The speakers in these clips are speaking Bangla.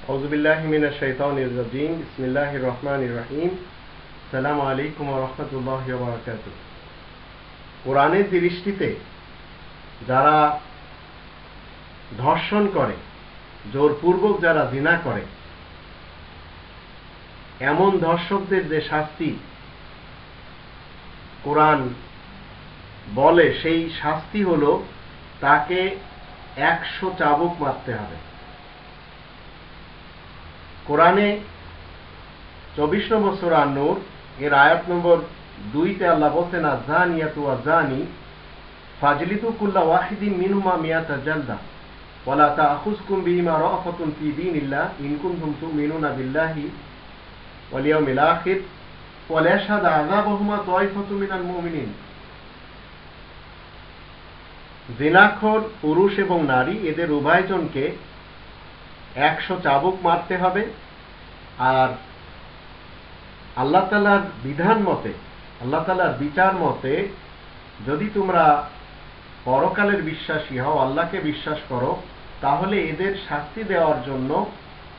আউযুবিল্লাহি মিনাশ শাইতানির রাজিম। বিসমিল্লাহির রহমানির রহিম। আসসালামু আলাইকুম ওয়া রাহমাতুল্লাহি ওয়া বারাকাতুহু। কোরআনের দৃষ্টিতে যারা ধর্ষণ করে, জোরপূর্বক যারা জিনা করে, এমন ধর্ষকদের যে শাস্তি কোরআন বলে, সেই শাস্তি হলো তাকে 100 চাবুক মারতে হবে। কোরআনে 24 নম্বর সূরা নূর এর আয়াত নম্বর 2-তে আল্লাহ বলেন, আয-যানিয়াতু ওয়াজ-যানি ফাজলিদু কুল্লা ওয়াহিদিন মিনহুমা মিয়াতা জালদা ওয়ালা তা'খুযকুম বিহিমা রা'ফাতুন ফি দীনিল্লাহ ইন কুনতুম তু'মিনুনা বিল্লাহি ওয়াল ইয়াউমিল আখির ওয়া লিয়াশহাদ আযাবাহুমা তা'iফাতুম মিনাল মুমিনিন। জিনাখোর পুরুষ এবং নারী, এদের উভয়জনকে 100 চাবুক মারতে হবে। আর আল্লাহ তাআলার বিধান মতে, আল্লাহ তাআলার বিচার মতে, যদি তোমরা পরকালের বিশ্বাসী হও, আল্লাহকে বিশ্বাস করো, তাহলে এদের শাস্তি দেওয়ার জন্য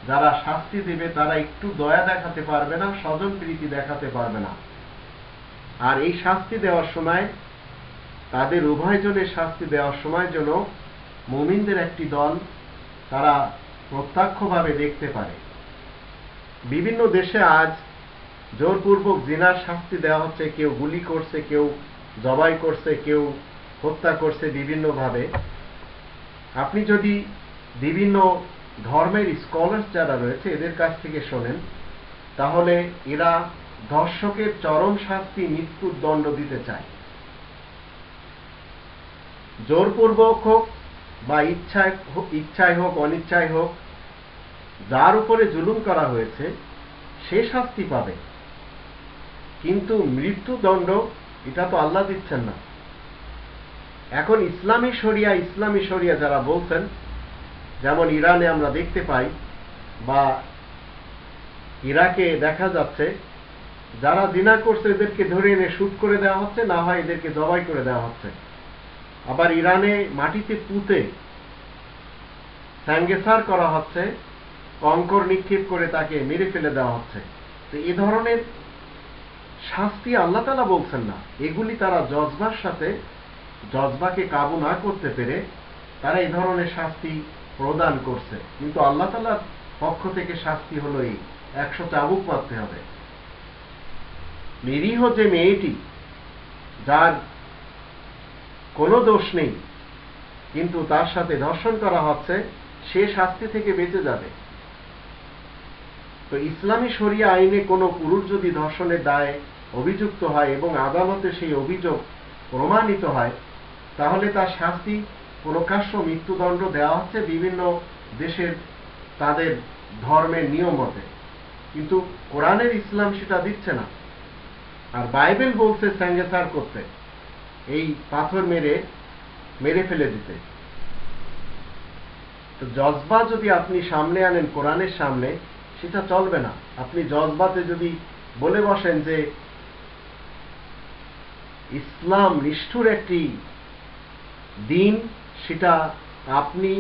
যারা শাস্তি দেবে তারা একটু দয়া দেখাতে পারবে না, স্বজন প্রীতি দেখাতে পারবে না। আর এই শাস্তি দেওয়ার সময়, তাদের উভয়জনের শাস্তি দেওয়ার সময় যেন মুমিনদের একটি দল তারা প্রত্যক্ষভাবে দেখতে পারে। বিভিন্ন দেশে আজ জোরপূর্বক জিনার শাস্তি দেওয়া হচ্ছে। কেউ গুলি করছে, কেউ জবাই করছে, কেউ হত্যা করছে বিভিন্নভাবে। আপনি যদি বিভিন্ন ধর্মের স্কলার্স যারা রয়েছে এদের কাছ থেকে শোনেন, তাহলে এরা ধর্ষকের চরম শাস্তি, মৃত্যুর দণ্ড দিতে চায়। জোরপূর্বক হোক বা ইচ্ছায় হোক অনিচ্ছায় হোক, যার উপরে জুলুম করা হয়েছে সে শাস্তি পাবে, কিন্তু মৃত্যুদণ্ড এটা তো আল্লাহ দিচ্ছেন না। এখন ইসলামী শরিয়া যারা বলছেন, যেমন ইরানে আমরা দেখতে পাই বা ইরাকে দেখা যাচ্ছে, যারা জিনা করছে এদেরকে ধরে এনে শুট করে দেওয়া হচ্ছে, না হয় এদেরকে জবাই করে দেওয়া হচ্ছে। আবার ইরানে মাটিতে পুঁতে স্যাঙ্গেসার করা হচ্ছে, কঙ্কর নিক্ষেপ করে তাকে মেরে ফেলে দেওয়া হচ্ছে। তো এ ধরনের শাস্তি আল্লাহ তাআলা বলছেন না, এগুলি তারা জজবাকে কাবু না করতে পেরে তারা এই ধরনের শাস্তি প্রদান করছে। কিন্তু আল্লাহ তাআলার পক্ষ থেকে শাস্তি হলো এই 100 চাবুক মারতে হবে। নিরীহ যে মেয়েটি, যার কোনো দোষ নেই, কিন্তু তার সাথে ধর্ষণ করা হচ্ছে, সে শাস্তি থেকে বেঁচে যাবে। তো ইসলামী শরিয়া আইনে কোনো পুরুষ যদি ধর্ষণের দায়ে অভিযুক্ত হয় এবং আদালতে সেই অভিযোগ প্রমাণিত হয়, তাহলে তার শাস্তি প্রকাশ্য মৃত্যুদণ্ড দেওয়া হচ্ছে বিভিন্ন দেশের তাদের ধর্মের নিয়ম মতে। কিন্তু কোরআনের ইসলাম সেটা দিচ্ছে না। আর বাইবেল বলছে স্যাঙ্গেসার করতে, এই পাথর মেরে ফেলে দিতে। তো জজবা যদি আপনি সামনে আনেন কোরআনের সামনে, সেটা চলবে না। আপনি জজবাতে যদি বলে বসেন যে ইসলাম নিষ্ঠুর একটি দিন, সেটা আপনি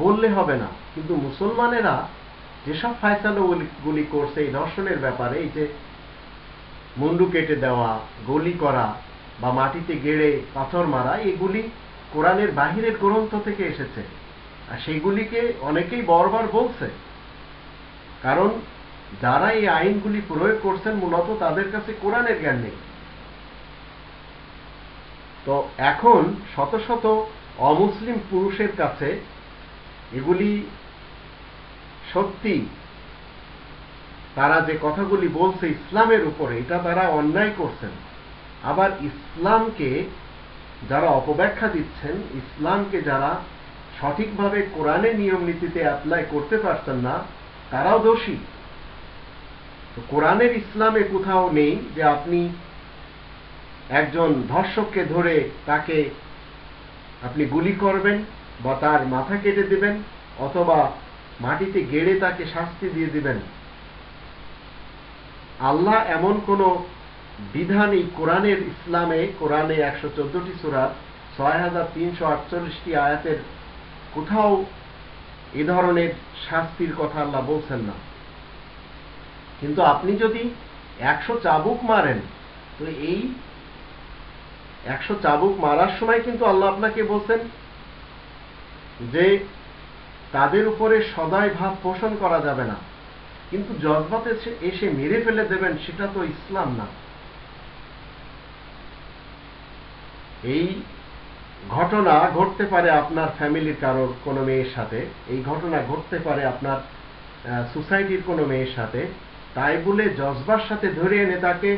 বললে হবে না। কিন্তু মুসলমানেরা যেসব ফায়সালাগুলি করছে এই ধর্ষণের ব্যাপারে, এই যে মুন্ডু কেটে দেওয়া, গুলি করা বা মাটিতে গেড়ে পাথর মারা, এগুলি কোরআনের বাহিরের গ্রন্থ থেকে এসেছে। আর সেইগুলিকে অনেকেই বারবার বলছে, কারণ যারা এই আইনগুলি প্রয়োগ করছেন মূলত তাদের কাছে কোরআনের জ্ঞান নেই। তো এখন শত শত অমুসলিম পুরুষের কাছে এগুলি সত্যি, তারা যে কথাগুলি বলছে ইসলামের উপরে, এটা তারা অন্যায় করছেন। আবার ইসলামকে যারা অপব্যাখ্যা দিচ্ছেন, ইসলামকে যারা সঠিকভাবে কোরআনের নিয়ম নীতিতে অ্যাপ্লাই করতে পারছেন না, তারাও দোষী। তো কোরআনের ইসলামে কোথাও নেই যে আপনি একজন ধর্ষককে ধরে তাকে আপনি গুলি করবেন বা তার মাথা কেটে দিবেন অথবা মাটিতে গেড়ে তাকে শাস্তি দিয়ে দিবেন। আল্লাহ এমন কোন বিধান এই কোরআনের ইসলামে, কোরআনে 114টি সূরা 6348টি আয়াতের কোথাও এ ধরনের শাস্তির কথা আল্লাহ বলছেন না। কিন্তু আপনি যদি 100 চাবুক মারেন, তো এই 100 চাবুক মারার সময় কিন্তু আল্লাহ আপনাকে বলছেন যে তাদের উপরে সদয় ভাব পোষণ করা যাবে না, কিন্তু জজবাতে এসে মেরে ফেলে দেবেন, সেটা তো ইসলাম না। এই ঘটনা ঘটতে পারে আপনার ফ্যামিলির কারোর কোনো মেয়ের সাথে, এই ঘটনা ঘটতে পারে আপনার সোসাইটির কোনো মেয়ের সাথে, তাই বলে জজবার সাথে ধরে এনে তাকে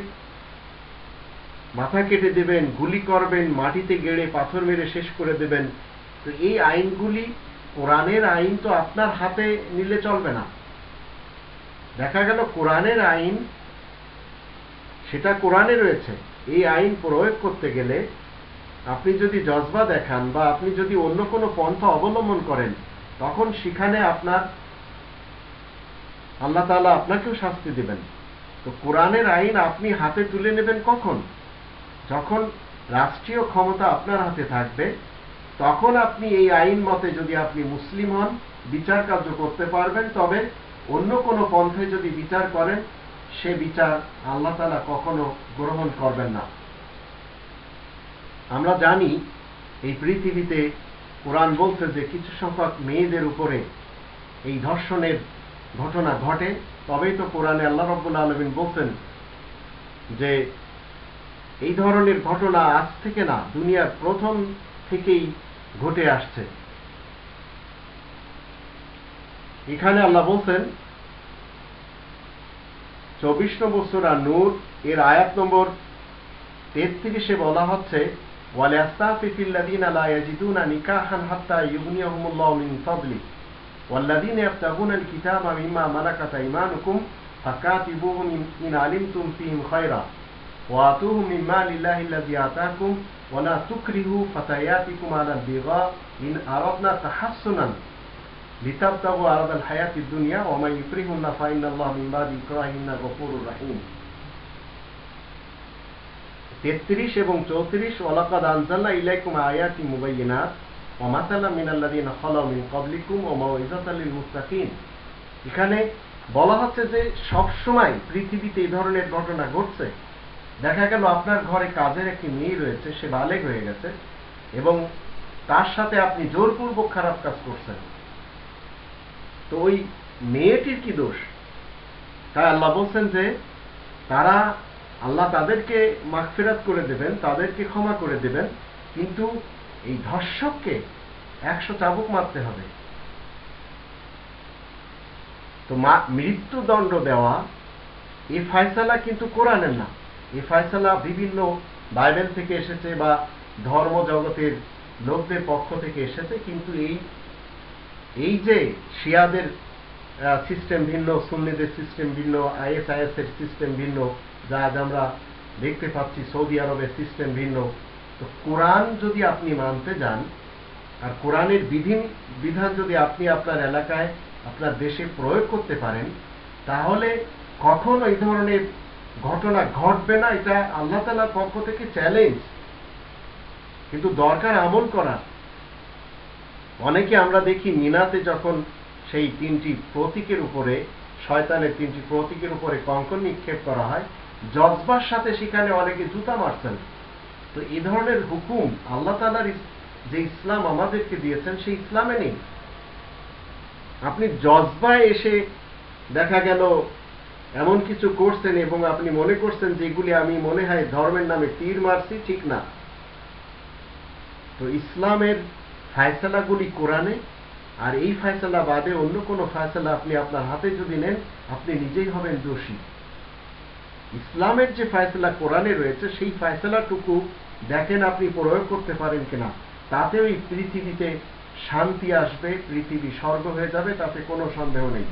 মাথা কেটে দেবেন, গুলি করবেন, মাটিতে গেড়ে পাথর মেরে শেষ করে দেবেন, তো এই আইনগুলি, কোরআনের আইন তো আপনার হাতে নিলে চলবে না। দেখা গেল কোরআনের আইন, সেটা কোরআনে রয়েছে, এই আইন প্রয়োগ করতে গেলে আপনি যদি জজবা দেখান বা আপনি যদি অন্য কোনো পন্থা অবলম্বন করেন, তখন সেখানে আপনার আল্লাহ তাআলা আপনাকেও শাস্তি দেবেন। তো কোরআনের আইন আপনি হাতে তুলে নেবেন কখন? যখন রাষ্ট্রীয় ক্ষমতা আপনার হাতে থাকবে, তখন আপনি এই আইন মতে যদি আপনি মুসলিম হন, বিচার কার্য করতে পারবেন। তবে অন্য কোনো পন্থায় যদি বিচার করেন, সে বিচার আল্লাহ তাআলা কখনো গ্রহণ করবেন না। আমরা জানি এই পৃথিবীতে কোরআন বলছে যে কিছু সংখ্যক মেয়েদের উপরে এই ধর্ষণের ঘটনা ঘটে, তবেই তো কোরআনে আল্লাহ রাব্বুল আলামিন বলছেন যে এই ধরনের ঘটনা আজ থেকে না, দুনিয়ার প্রথম থেকেই ঘটে আসছে। এখানে আল্লাহ বলছেন 24 নম্বর সূরা নূর এর আয়াত নম্বর 33-এ বলা হচ্ছে, ওয়ালিয়াস্তাফিফিল্লাযীনা লা ইয়াজিদুনা নিকাহান হাত্তা ইউগনিয়াহুমুল্লাহু মিন ফাদলি ওয়াল্লাযীনা ইয়াবতাগুনাল কিতাবা মিম্মা মালাকাত আইমানুকুম ফাকাতিবুহুম ইন আলিমতুম ফীহিম খায়রা ওয়াতুহুম মিন মালিল্লাহিল্লাযী আতাকুম ওয়ালা তুকরিহু ফাতায়াতিকুম আলাল বিগা ইন আরাদনা তাহাসসুনান লিতাবতাগু আরাদাল হায়াতিদ দুনিয়া ওয়া মান ইউকরিহুন্না ফাইন্নাল্লাহা মিন বাদি ইকরাহিহিন্না গফুরুর রাহিম। 33 এবং 34, ওয়ালাকাদ আনজালনা ইলাইকুম আয়াতিন মুবায়্যিনাত ওয়া মাসালাম মিনাল্লাযীনা খালাউ মিন ক্বাবলিকুম ওয়া মাউইযাতাল লিল মুত্তাকিন। এখানে বলা হচ্ছে যে সব সময় পৃথিবীতে এই ধরনের ঘটনা ঘটছে। দেখা গেল আপনার ঘরে কাজের একটি মেয়ে রয়েছে, সে বালেগ হয়ে গেছে এবং তার সাথে আপনি জোরপূর্বক খারাপ কাজ করছেন, তো ওই মেয়েটির কি দোষ? তাই আল্লাহ বলছেন যে আল্লাহ তাদেরকে মাগফিরাত করে দেবেন, তাদেরকে ক্ষমা করে দেবেন, কিন্তু এই ধর্ষককে 100 চাবুক মারতে হবে। তো মৃত্যুদণ্ড দেওয়া এই ফয়সালা কিন্তু কোরআনের না, এই ফয়সালা বিভিন্ন বাইবেল থেকে এসেছে বা ধর্ম জগতের লোকদের পক্ষ থেকে এসেছে। কিন্তু এই যে শিয়াদের সিস্টেম ভিন্ন, সুন্নিদের সিস্টেম ভিন্ন, ISIS এর সিস্টেম ভিন্ন, যা আজ আমরা দেখতে পাচ্ছি সৌদি আরবের সিস্টেম ভিন্ন। তো কোরআন যদি আপনি মানতে যান আর কোরআনের বিধান যদি আপনি আপনার এলাকায়, আপনার দেশে প্রয়োগ করতে পারেন, তাহলে কখনো এই ধরনের ঘটনা ঘটবে না। এটা আল্লাহ তাআলার পক্ষ থেকে চ্যালেঞ্জ, কিন্তু দরকার আমল করা। অনেকে আমরা দেখি মিনাতে যখন সেই 3টি প্রতীকের উপরে, শয়তানের 3টি প্রতীকের উপরে কঙ্কর নিক্ষেপ করা হয়, জজবার সাথে সেখানে অনেকে জুতা মারছেন। তো এই ধরনের হুকুম আল্লাহ তাআলার যে ইসলাম আমাদেরকে দিয়েছেন সেই ইসলামে নেই। আপনি জজবায় এসে দেখা গেল এমন কিছু করছেন এবং আপনি মনে করছেন যেগুলি আমি মনে হয় ধর্মের নামে তীর মারছি, ঠিক না। তো ইসলামের ফায়সালাগুলি কোরআনে, আর এই ফায়সালা বাদে অন্য কোনো ফায়সালা আপনি আপনার হাতে যদি নেন, আপনি নিজেই হবেন দোষী। ইসলামের যে ফায়সালা কোরআনে রয়েছে, সেই ফায়সালাটুকু দেখেন আপনি প্রয়োগ করতে পারেন কিনা, তাতেও এই পৃথিবীতে শান্তি আসবে, পৃথিবী স্বর্গ হয়ে যাবে, তাতে কোনো সন্দেহ নেই।